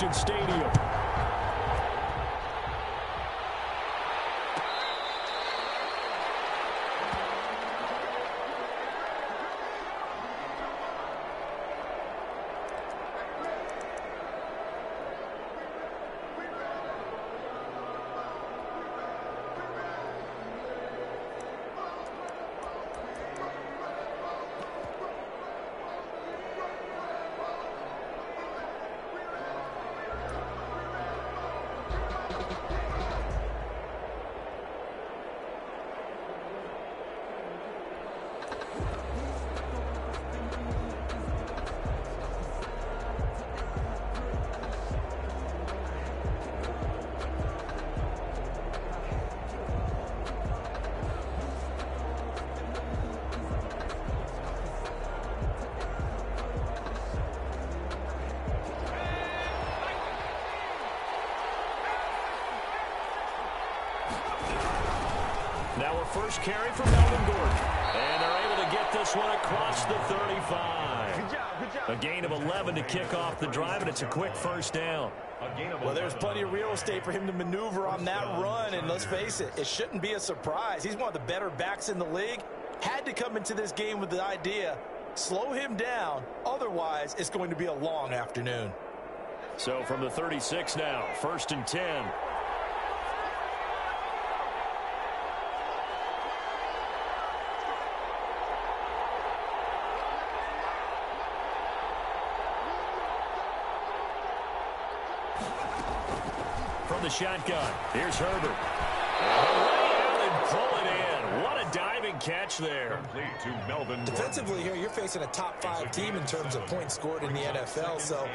Allegiant Stadium. Now a first carry for Melvin Gordon. And they're able to get this one across the 35. Good job. A gain of 11 to kick off the drive, and it's a quick first down. Well, there's plenty of real estate for him to maneuver on that run, and let's face it, it shouldn't be a surprise. He's one of the better backs in the league. Had to come into this game with the idea, slow him down, otherwise it's going to be a long afternoon. So from the 36 now, 1st and 10. From the shotgun, here's Herbert. And pull it in. What a diving catch there. Defensively here, you're facing a top-5 team in terms of points scored in the NFL. So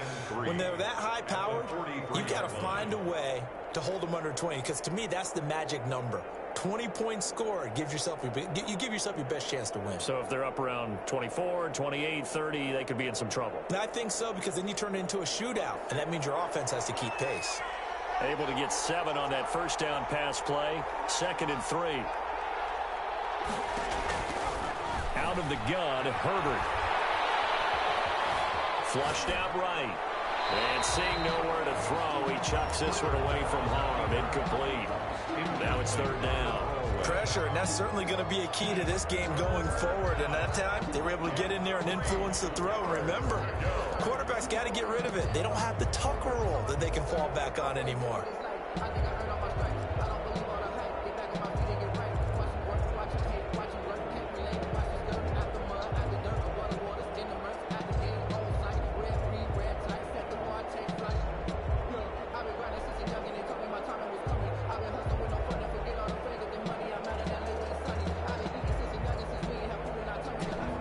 when they're that high-powered, you got to find a way to hold them under 20. Because to me, that's the magic number. 20 points scored gives yourself you give yourself your best chance to win. So if they're up around 24, 28, 30, they could be in some trouble. And I think so, because then you turn it into a shootout, and that means your offense has to keep pace. Able to get 7 on that first down pass play. 2nd and 3. Out of the gun, Herbert. Flushed out right. And seeing nowhere to throw, he chucks this one away from harm. Incomplete. Now it's 3rd down. Pressure, and that's certainly going to be a key to this game going forward. And that time, they were able to get in there and influence the throw. Remember, quarterbacks got to get rid of it. They don't have the Tucker rule that they can fall back on anymore.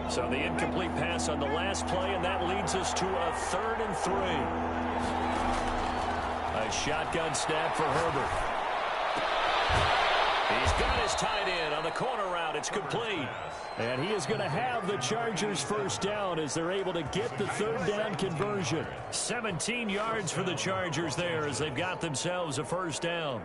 So the incomplete pass on the last play, and that leads us to a 3rd and 3. A shotgun snap for Herbert. He's got his tight end on the corner route. It's complete. And he is going to have the Chargers first down as they're able to get the 3rd down conversion. 17 yards for the Chargers there as they've got themselves a first down.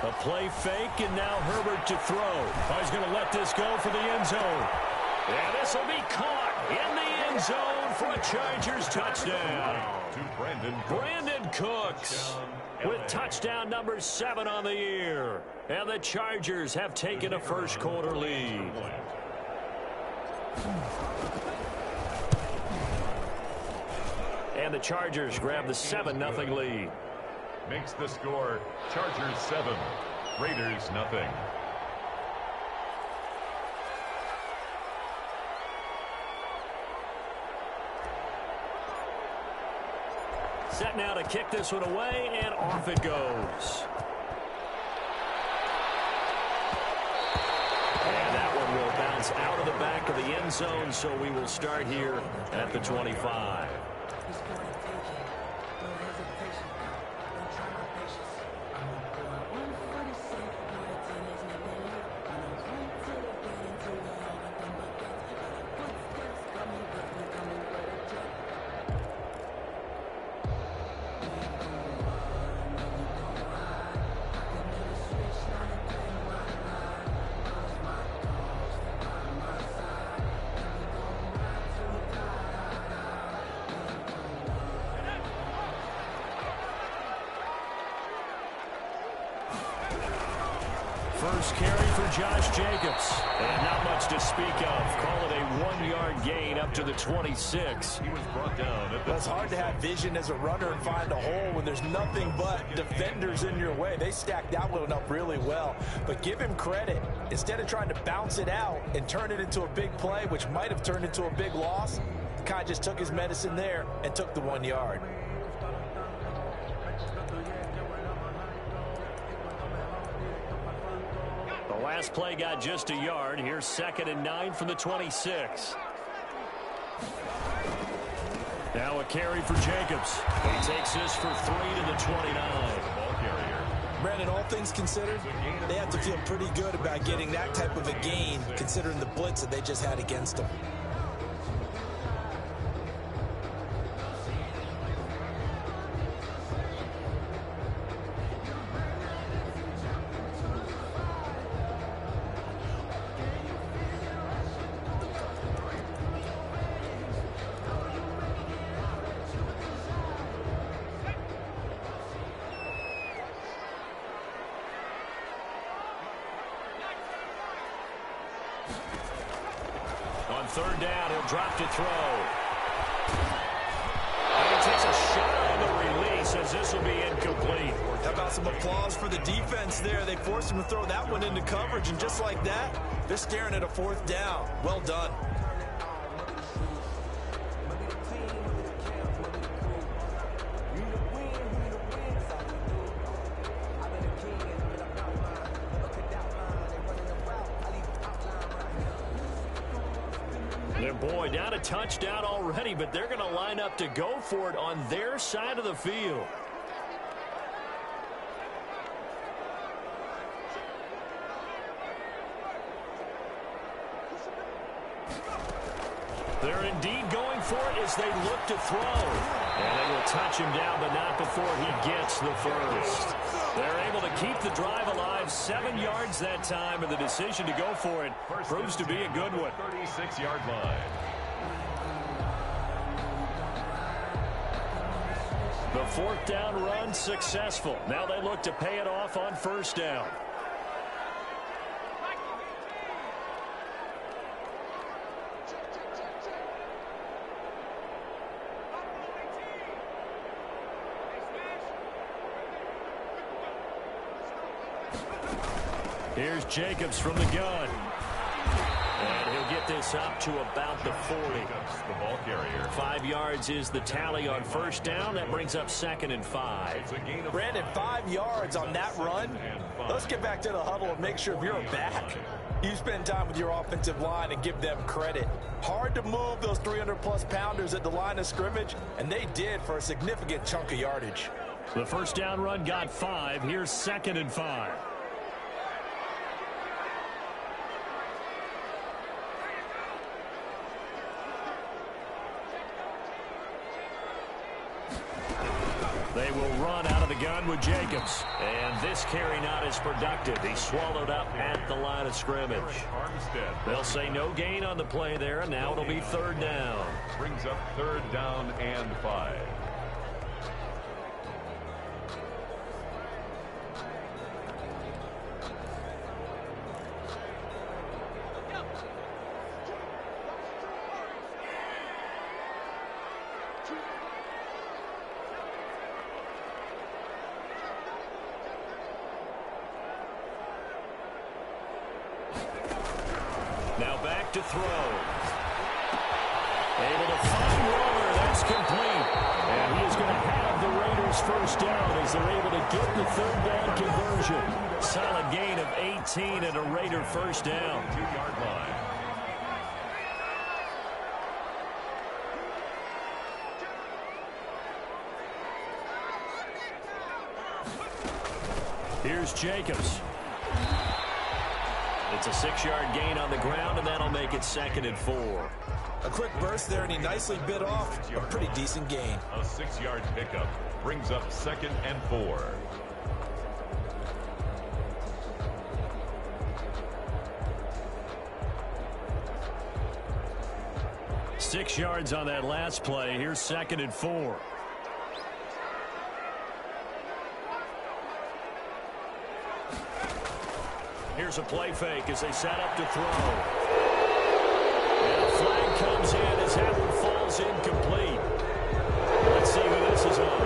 A play fake, and now Herbert to throw. He's going to let this go for the end zone. And this will be caught in the end zone for a Chargers touchdown. Brandon Cooks with touchdown number 7 on the year. And the Chargers have taken a first quarter lead. And the Chargers grab the 7-0 lead. Makes the score Chargers 7, Raiders nothing. Set now to kick this one away, and off it goes. And that one will bounce out of the back of the end zone, so we will start here at the 25. first carry for Josh Jacobs. And not much to speak of. Call it a 1-yard gain up to the 26. He was brought down. Well, it's hard to have vision as a runner and find a hole when there's nothing but defenders in your way. They stacked that one up really well. But give him credit. Instead of trying to bounce it out and turn it into a big play, which might have turned into a big loss, Kai just took his medicine there and took the 1 yard. The last play got just a yard. Here's 2nd and 9 from the 26. Now a carry for Jacobs. He takes this for 3 to the 29. Ball carrier. Brandon, all things considered, they have to feel pretty good about getting that type of a gain considering the blitz that they just had against them. On 3rd down, he'll drop to throw. And he takes a shot on the release as this will be incomplete. How about some applause for the defense there? They forced him to throw that one into coverage, and just like that, they're staring at a 4th down. Well done. Boy, down a touchdown already, but they're going to line up to go for it on their side of the field. They're indeed going for it as they look to throw. And they will touch him down, but not before he gets the first. They're able to keep the drive alive, 7 yards that time, and the decision to go for it proves to be a good one. 36-yard line. The 4th down run successful. Now they look to pay it off on 1st down. Here's Jacobs from the gun. And he'll get this up to about the 40. The ball carrier. 5 yards is the tally on 1st down. That brings up 2nd and 5. Brandon, 5 yards on that run. Let's get back to the huddle and make sure if you're back, you spend time with your offensive line and give them credit. Hard to move those 300-plus pounders at the line of scrimmage, and they did for a significant chunk of yardage. The 1st down run got 5. Here's 2nd and 5. They will run out of the gun with Jacobs. And this carry not as productive. He swallowed up at the line of scrimmage. They'll say no gain on the play there, and now it'll be 3rd down. Brings up 3rd down and 5. Now back to throw. Able to find Waller. That's complete. And he is going to have the Raiders 1st down as they're able to get the 3rd down conversion. Solid gain of 18 and a Raider 1st down. 2-yard line. Here's Jacobs. It's a 6-yard gain on the ground, and that'll make it 2nd and 4. A quick burst there, and he nicely bit off a pretty decent gain. A 6-yard pickup brings up 2nd and 4. Six yards on that last play. Here's 2nd and 4. Here's a play fake as they set up to throw. And a flag comes in as that one falls incomplete. Let's see who this is on.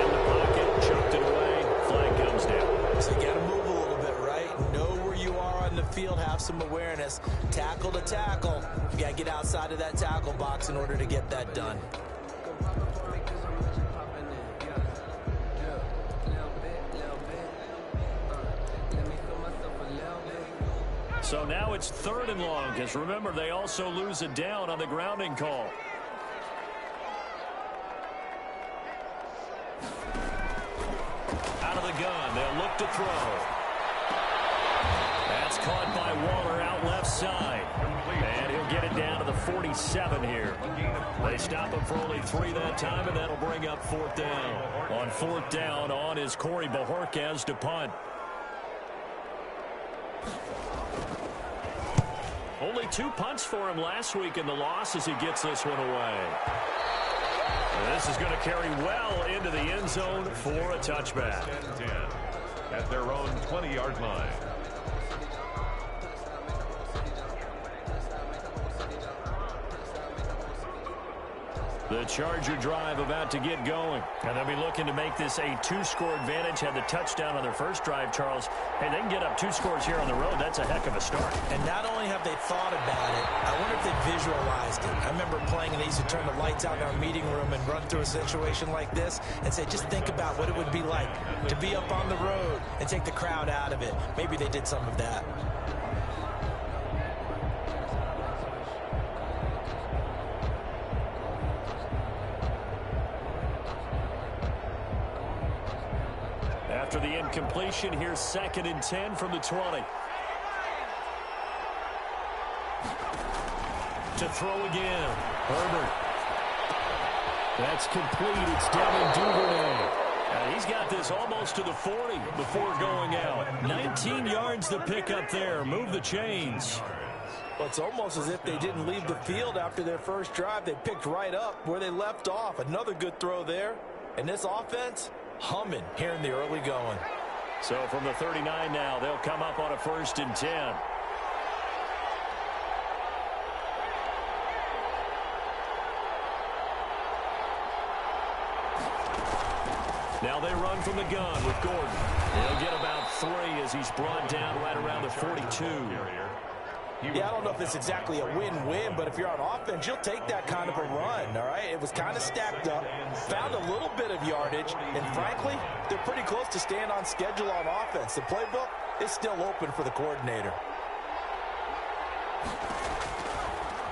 In the pocket, chucked it away. Flag comes down. So you got to move a little bit, right? Know where you are on the field, have some awareness. Tackle to tackle. You got to get outside of that tackle box in order to get that done. So now it's 3rd and long, because remember, they also lose a down on the grounding call. Out of the gun, they'll look to throw. That's caught by Waller out left side. And he'll get it down to the 47 here. They stop him for only 3 that time, and that'll bring up 4th down. On 4th down, on is Corey Bajorquez to punt. Only 2 punts for him last week in the loss as he gets this one away. And this is going to carry well into the end zone for a touchback. 10-10 at their own 20-yard line. The Charger drive about to get going. And they'll be looking to make this a 2-score advantage. Had the touchdown on their first drive, Charles. Hey, they can get up 2 scores here on the road. That's a heck of a start. And not only have they thought about it, I wonder if they visualized it. I remember playing and they used to turn the lights out in our meeting room and run through a situation like this and say, just think about what it would be like to be up on the road and take the crowd out of it. Maybe they did some of that. After the incompletion, here's 2nd and 10 from the 20. To throw again. Herbert. That's complete. It's Devin Duvernay. He's got this almost to the 40 before going out. 19 yards to pick up there. Move the chains. Well, it's almost as if they didn't leave the field after their first drive. They picked right up where they left off. Another good throw there. And this offense, humming here in the early going. So from the 39 now, they'll come up on a 1st and 10. Now they run from the gun with Gordon. They'll get about 3 as he's brought down right around the 42. Yeah, I don't know if it's exactly a win-win, but if you're on offense, you'll take that kind of a run, all right? It was kind of stacked up, found a little bit of yardage, and frankly, they're pretty close to staying on schedule on offense. The playbook is still open for the coordinator.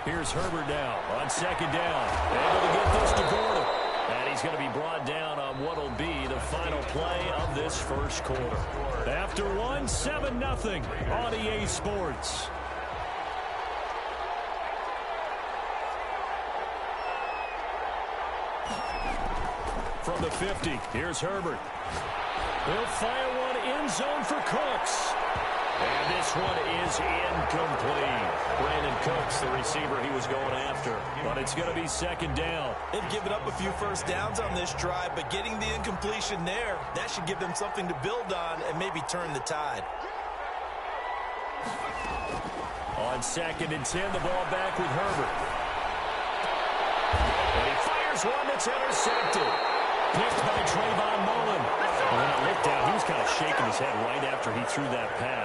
Here's Herbert now on 2nd down. Able to get this to Gordon. And he's going to be brought down on what will be the final play of this first quarter. After 7-0 on EA Sports. From the 50, here's Herbert. He'll fire one end zone for Cooks. And this one is incomplete. Brandon Cooks, the receiver he was going after. But it's going to be 2nd down. They've given up a few first downs on this drive, but getting the incompletion there, that should give them something to build on and maybe turn the tide. On 2nd and 10, the ball back with Herbert. And he fires one that's intercepted. Picked by Trayvon Mullen. And when I looked down, he was kind of shaking his head right after he threw that pass.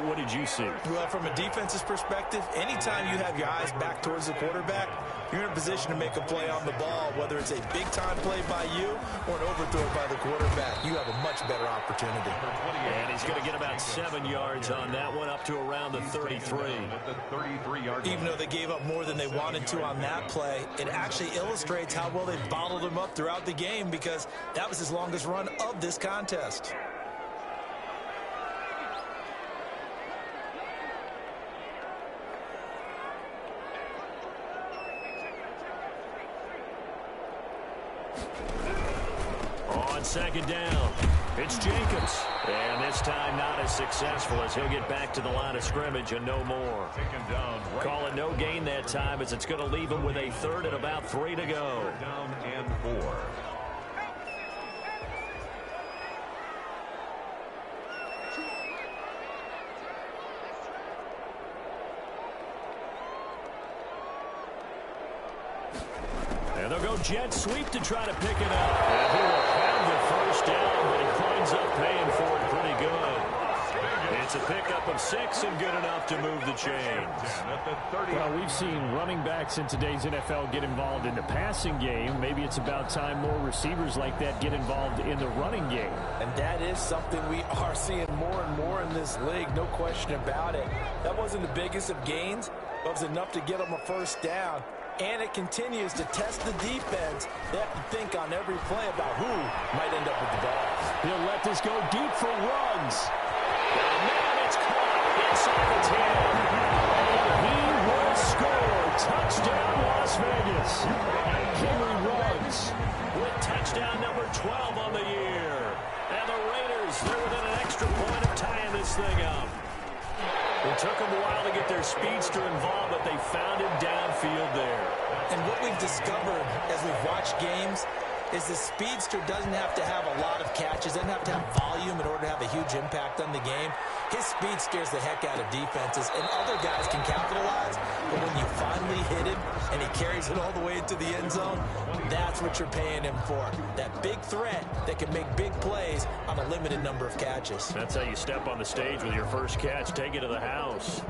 What did you see? Well, from a defense's perspective, anytime you have your eyes back towards the quarterback, you're in a position to make a play on the ball, whether it's a big-time play by you or an overthrow by the quarterback. You have a much better opportunity. And he's going to get about 7 yards on that one, up to around the 33. Even though they gave up more than they wanted to on that play, it actually illustrates how well they bottled them up throughout the game, because that was his longest run of this contest. On 2nd down, it's Jacobs. And this time not as successful as he'll get back to the line of scrimmage and no more. Calling no gain that time as it's going to leave him with a 3rd and about 3 to go. Down and 4. And they'll go jet sweep to try to pick it up. And he will have the first down, but he winds up paying for it pretty good. It's a pickup of 6 and good enough to move the chains. Well, we've seen running backs in today's NFL get involved in the passing game. Maybe it's about time more receivers like that get involved in the running game. And that is something we are seeing more and more in this league, no question about it. That wasn't the biggest of gains, but it was enough to get them a first down. And it continues to test the defense. They have to think on every play about who might end up with the ball. He'll let this go deep for runs. Now it's caught inside the 10. And he will score. Touchdown, Las Vegas. Henry runs with touchdown number 12 on the year. And the Raiders, they're within an extra point of tying this thing up. It took them a while to get their speedster involved, but they found him downfield there. And what we've discovered as we've watched games is the speedster doesn't have to have a lot of catches, doesn't have to have volume in order to have a huge impact on the game. His speed scares the heck out of defenses, and other guys can capitalize. But when you finally hit him and he carries it all the way into the end zone, that's what you're paying him for. That big threat that can make big plays on a limited number of catches. That's how you step on the stage with your first catch. Take it to the house.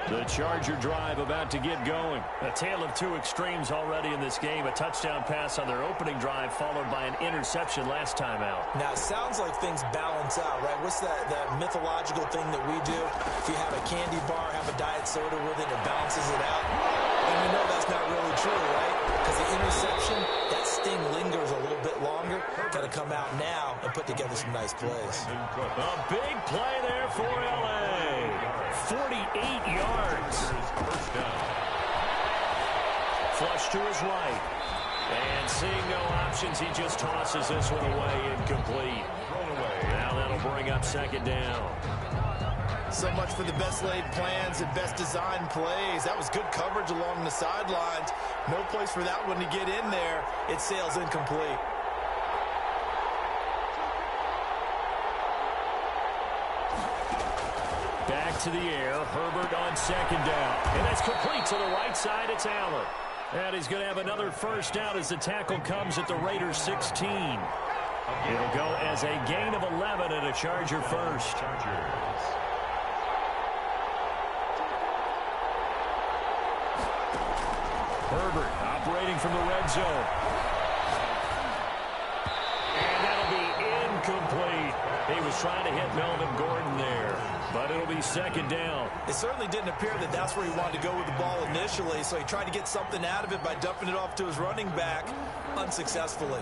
The Charger drive about to get going. A tale of two extremes already in this game. A touchdown pass on their opening drive followed by an interception last time out. Now, it sounds like things balance out, right? What's that mythological thing that we do? If you have a candy bar, have a diet soda with it, it balances it out. And we know that's not really true, right? Because the interception, that sting lingers a little bit longer. Got to come out now and put together some nice plays. A big play there for L.A. 48 yards. Flush to his right. And seeing no options, he just tosses this one away, incomplete. Now that'll bring up second down. So much for the best laid plans and best designed plays. That was good coverage along the sidelines. No place for that one to get in there. It sails incomplete. Back to the air. Herbert on second down. And that's complete to the right side. It's Allen. And he's going to have another first down as the tackle comes at the Raiders 16. It'll go as a gain of 11 and a Charger first. Herbert operating from the red zone. And that'll be incomplete. He was trying to hit Melvin Gordon there, but it'll be second down. It certainly didn't appear that that's where he wanted to go with the ball initially, so he tried to get something out of it by dumping it off to his running back unsuccessfully.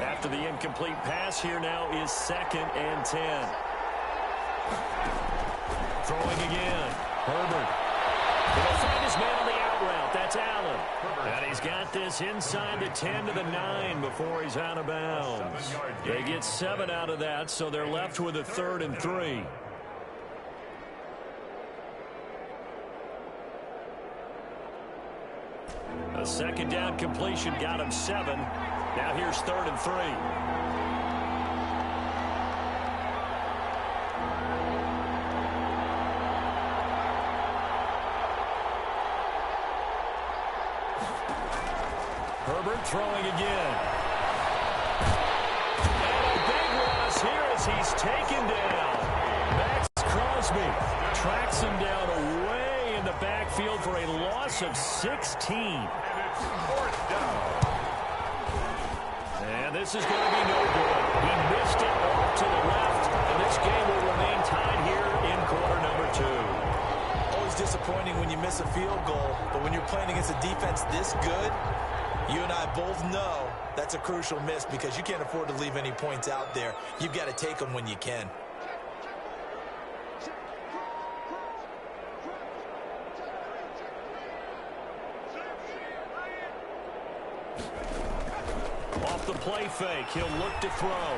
After the incomplete pass, here now is 2nd and 10. Throwing again. Herbert. He'll find his man on the out route. That's Allen. And he's got this inside the 10 to the 9 before he's out of bounds. They get 7 out of that, so they're left with a 3rd and 3. A second down completion got him 7. Now here's 3rd and 3. Herbert throwing again. And a big loss here as he's taken down. Max Crosby tracks him down away in the backfield for a loss of 16. And this is going to be no good. He missed it off to the left, and this game will remain tied here in quarter number 2. Always disappointing when you miss a field goal, but when you're playing against a defense this good, you and I both know that's a crucial miss because you can't afford to leave any points out there. You've got to take them when you can. Off the play fake, he'll look to throw.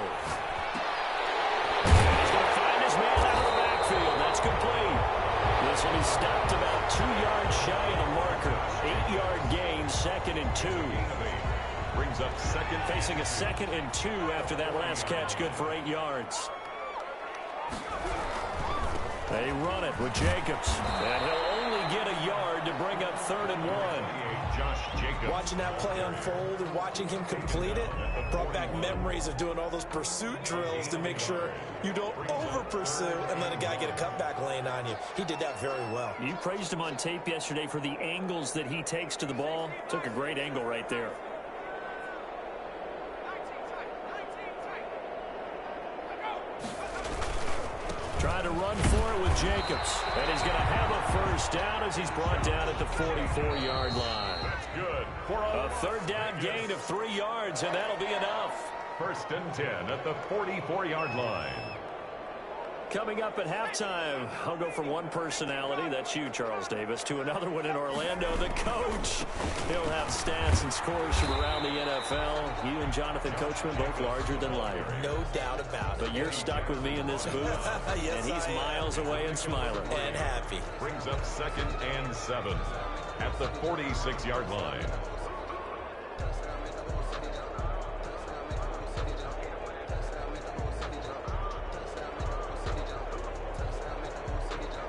He's going to find his man out of the backfield. That's complete. This will be stopped about 2 yards shy of the marker. 8-yard gain, 2nd and 2. Brings up second. Facing a 2nd and 2 after that last catch, good for 8 yards. They run it with Jacobs. And he'll only get a yard to bring up 3rd and 1. Watching that play unfold and watching him complete it brought back memories of doing all those pursuit drills to make sure you don't over-pursue and let a guy get a cutback lane on you. He did that very well. You praised him on tape yesterday for the angles that he takes to the ball. Took a great angle right there. Trying to run for it with Jacobs. And he's going to have a first down as he's brought down at the 44-yard line. That's good. A 3rd down gain of 3 yards, and that'll be enough. 1st and 10 at the 44-yard line. Coming up at halftime, I'll go from one personality, that's you, Charles Davis, to another one in Orlando, the coach. He'll have stats and scores from around the NFL. You and Jonathan Coachman both larger than life. No doubt about it. But you're stuck with me in this booth, yes, and he's miles away and smiling. And happy. Brings up 2nd and 7 at the 46-yard line.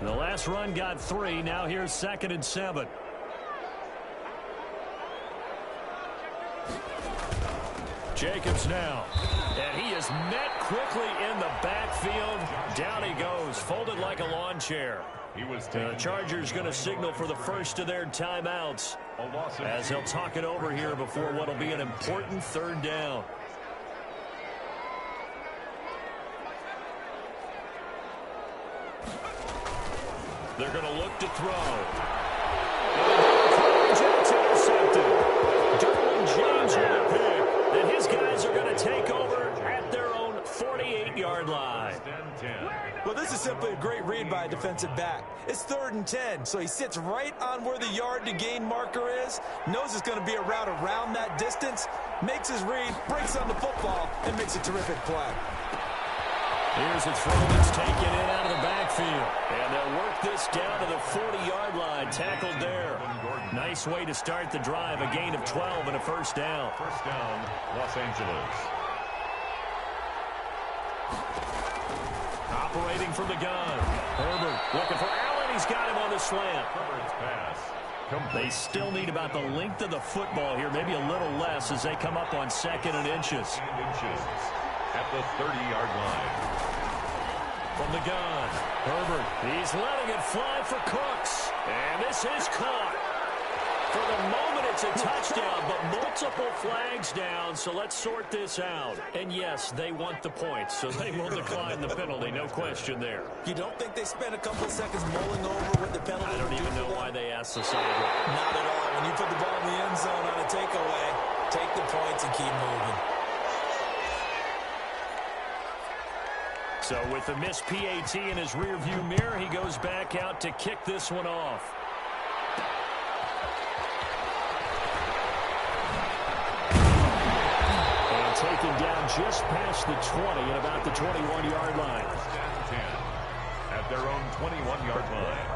The last run got 3. Now here's 2nd and 7. Jacobs now. And he is met quickly in the backfield. Down he goes, folded like a lawn chair. The Chargers going to signal for the first of their timeouts as they'll talk it over here before what will be an important 3rd down. They're going to look to throw. It's intercepted. Derwin James with a pick. And his guys are going to take over at their own 48-yard line. Well, this is simply a great read by a defensive back. It's 3rd and 10, so he sits right on where the yard-to-gain marker is, knows it's going to be a route around that distance, makes his read, breaks on the football, and makes a terrific play. Here's a throw that's taken in out of the backfield. And they'll work this down to the 40-yard line. Tackled there. Nice way to start the drive. A gain of 12 and a first down. First down, Los Angeles. Operating from the gun. Herbert looking for Allen. He's got him on the slant. Herbert's pass. They still need about the length of the football here, maybe a little less as they come up on 2nd and inches. At the 30-yard line. From the gun, Herbert, he's letting it fly for Cooks. And this is caught. For the moment, it's a touchdown, but multiple flags down, so let's sort this out. And yes, they want the points, so they will decline the penalty, no question there. You don't think they spent a couple of seconds mulling over what the penalty? I don't even know why they asked the sideline. Not at all. When you put the ball in the end zone on a takeaway, take the points and keep moving. So with the missed PAT in his rearview mirror, he goes back out to kick this one off. And taken down just past the 20 and about the 21-yard line. At their own 21-yard line.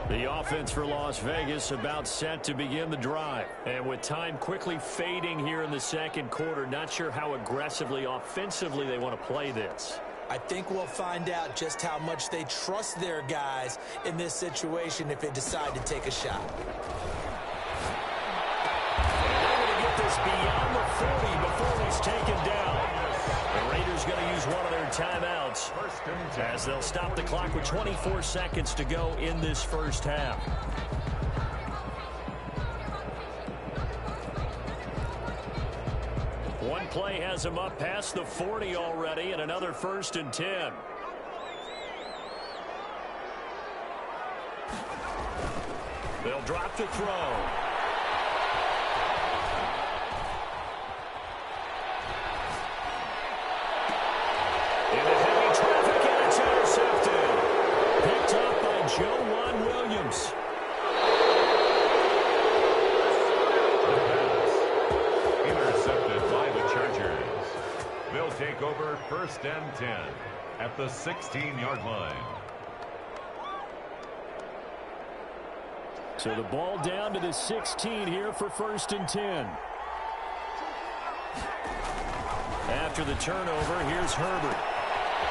The offense for Las Vegas about set to begin the drive. And with time quickly fading here in the 2nd quarter, not sure how aggressively, offensively they want to play this. I think we'll find out just how much they trust their guys in this situation if they decide to take a shot. And they're going to get this beyond the 40 before he's taken down. The Raiders going to use one of their timeouts as they'll stop the clock with 24 seconds to go in this first half. One play has him up past the 40 already, and another 1st and 10. They'll drop to throw. Into heavy traffic, and it's intercepted. Picked up by Joe Williams. Intercepted by the Chargers. take over 1st and 10 at the 16-yard line. So the ball down to the 16 here for 1st and 10. After the turnover, here's Herbert.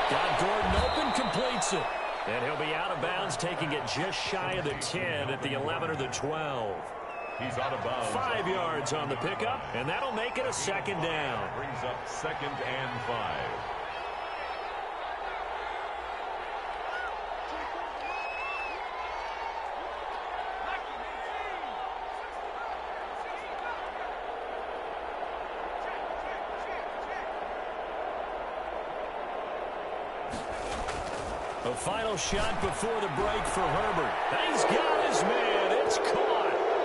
Got Gordon open, completes it. And he'll be out of bounds, taking it just shy of the 10 at the 11 or the 12. He's out of bounds. 5 yards on the pickup, and that'll make it a 2nd down. Brings up 2nd and 5. A final shot before the break for Herbert. He's got his man. It's caught.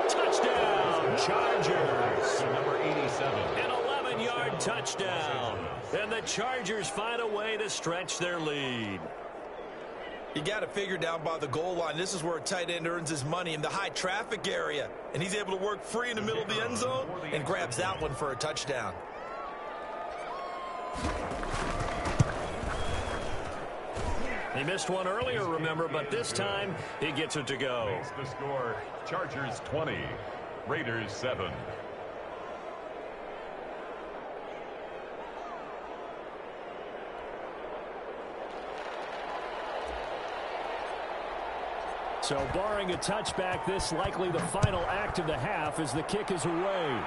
Touchdown, Chargers. Number 87. An 11-yard touchdown. And the Chargers find a way to stretch their lead. You got to figure down by the goal line. This is where a tight end earns his money, in the high traffic area. And he's able to work free in the middle of the end zone and grabs that one for a touchdown. He missed one earlier, remember, but this time he gets it to go. Makes the score, Chargers 20, Raiders 7. So barring a touchback, this likely the final act of the half as the kick is away.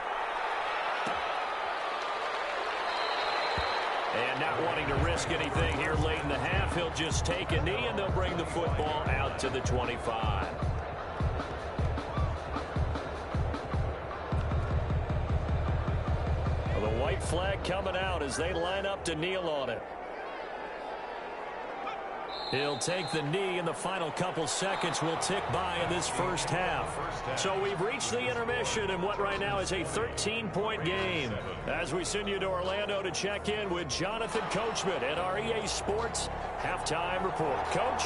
And not wanting to risk anything here late in the half, he'll just take a knee and they'll bring the football out to the 25. The white flag coming out as they line up to kneel on it. He'll take the knee, and the final couple seconds will tick by in this first half. So we've reached the intermission in what right now is a 13-point game. As we send you to Orlando to check in with Jonathan Coachman at our EA Sports Halftime Report. Coach,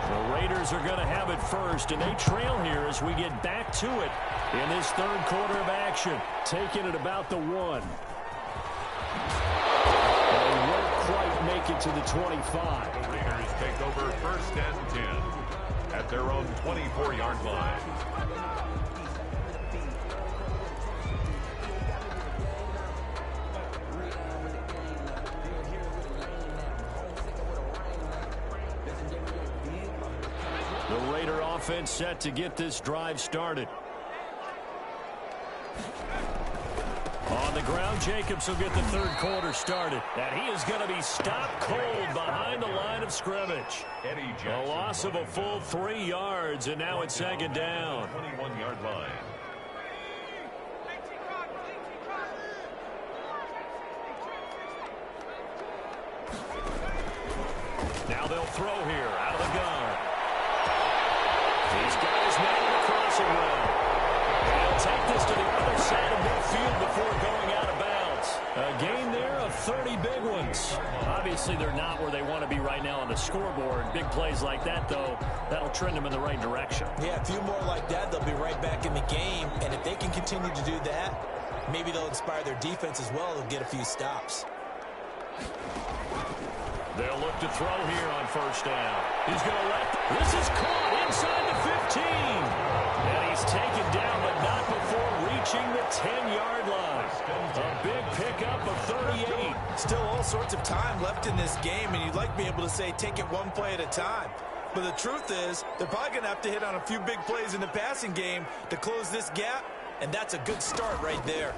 the Raiders are going to have it first, and they trail here as we get back to it in this third quarter of action, taking it about the 1. They won't quite make it to the 25. Take over 1st and 10 at their own 24-yard line. The Raider offense set to get this drive started. On the ground, Jacobs will get the third quarter started. And he is going to be stopped cold behind the line of scrimmage. A loss of a full 3 yards, and now it's 2nd down. 21-yard line. Now they'll throw here out of the gun. He's got his man in the crossing route. He'll take this to the other side of midfield before going out of bounds. A gain there of 30 big ones. Obviously, they're not where they want to be right now on the scoreboard. Big plays like that, though, that'll trend them in the right direction. Yeah, a few more like that, they'll be right back in the game. And if they can continue to do that, maybe they'll inspire their defense as well. They'll get a few stops. They'll look to throw here on 1st down. He's going to let... This is caught inside the 15. And he's taken down, but not before reaching the 10-yard line. A big pickup of 38. Still all sorts of time left in this game, and you'd like to be able to say take it one play at a time. But the truth is, they're probably going to have to hit on a few big plays in the passing game to close this gap, and that's a good start right there.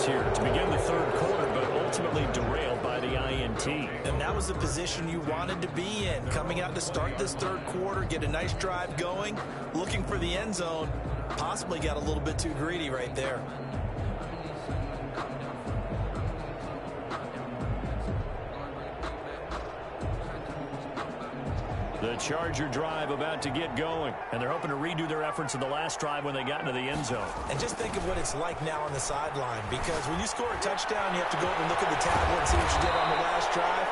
Here to begin the third quarter, but ultimately derailed by the INT. And that was the position you wanted to be in, coming out to start this third quarter, get a nice drive going, looking for the end zone. Possibly got a little bit too greedy right there. The Charger drive about to get going, and they're hoping to redo their efforts in the last drive when they got into the end zone. And just think of what it's like now on the sideline, because when you score a touchdown, you have to go up and look at the tablet and see what you did on the last drive.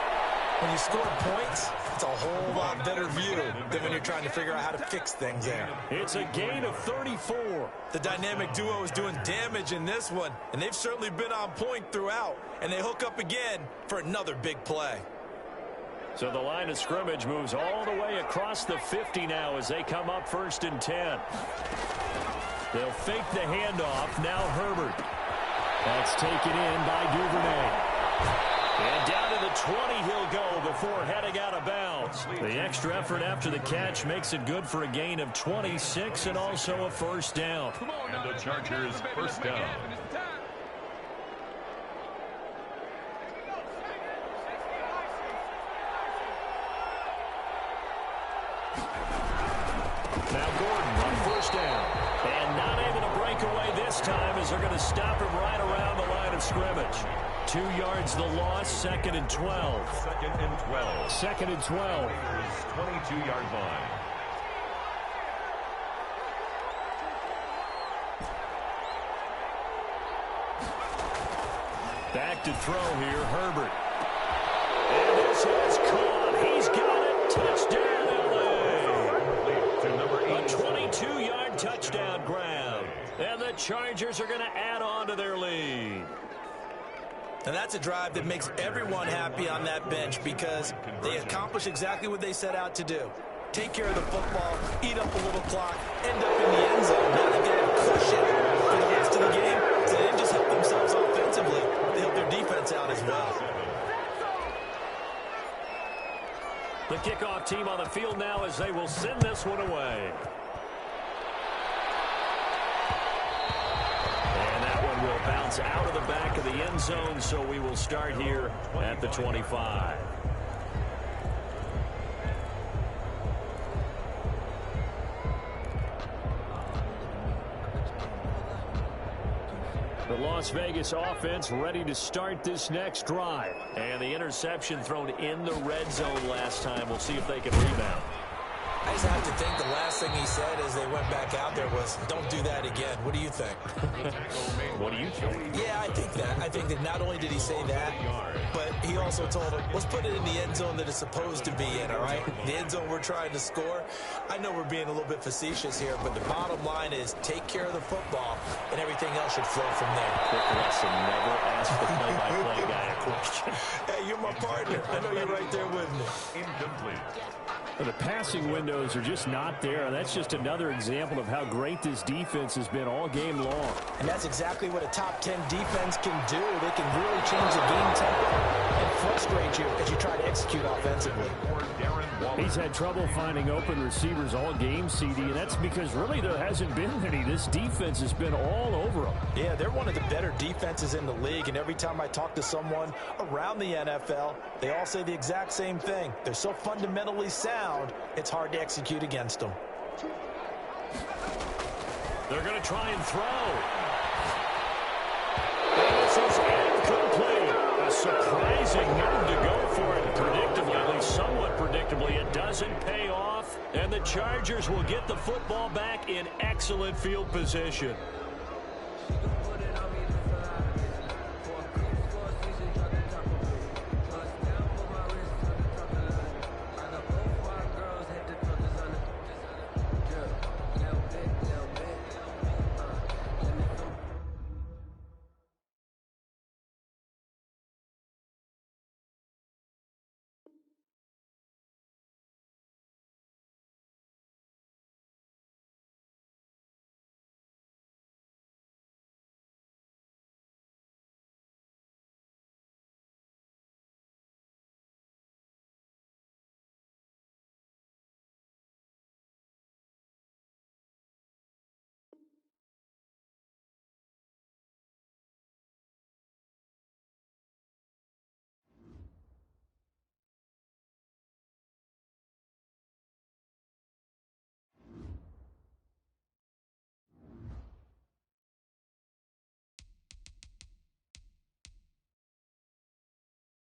When you score points, It's a whole lot better view than when you're trying to figure out how to fix things there. It's a gain of 34. The dynamic duo is doing damage in this one, and they've certainly been on point throughout. And they hook up again for another big play. So the line of scrimmage moves all the way across the 50 now as they come up 1st and 10. They'll fake the handoff. Now Herbert. That's taken in by Duvernay. And down to the 20 he'll go before heading out of bounds. The extra effort after the catch makes it good for a gain of 26 and also a first down. And the Chargers first down. Now Gordon on first down. And not able to break away this time as they're going to stop him right around the line of scrimmage. 2 yards the loss, 2nd and 12. 2nd and 12. 2nd and 12. 22-yard line. Back to throw here, Herbert. And this is caught. He's got it. Touchdown, LA. A 22-yard touchdown grab. And the Chargers are going to add on to their lead. And that's a drive that makes everyone happy on that bench because they accomplish exactly what they set out to do. Take care of the football, eat up a little clock, end up in the end zone. Now they get a cushion for the rest of the game. So they didn't just help themselves offensively, they helped their defense out as well. The kickoff team on the field now as they will send this one away. Will bounce out of the back of the end zone, so we will start here at the 25. The Las Vegas offense ready to start this next drive. And the interception thrown in the red zone last time. We'll see if they can rebound. I just have to think the last thing he said as they went back out there was, don't do that again. What do you think? What do you think? Yeah, I think that. I think that not only did he say that, but he also told him, let's put it in the end zone that it's supposed to be in, all right? The end zone we're trying to score. I know we're being a little bit facetious here, but the bottom line is take care of the football, and everything else should flow from there. Quick lesson, never ask the play-by-play guy a question. Hey, you're my partner. I know you're right there with me. Incomplete. The passing windows are just not there. That's just another example of how great this defense has been all game long. And that's exactly what a top 10 defense can do. They can really change the game tempo and frustrate you as you try to execute offensively. He's had trouble finding open receivers all game, CD, and that's because really there hasn't been any. This defense has been all over them. Yeah, they're one of the better defenses in the league, and every time I talk to someone around the NFL, they all say the exact same thing. They're so fundamentally sound, it's hard to execute against them. They're going to try and throw. This is incomplete. A surprising move to go for it. Predictably, at least somewhat predictably, it doesn't pay off. And the Chargers will get the football back in excellent field position.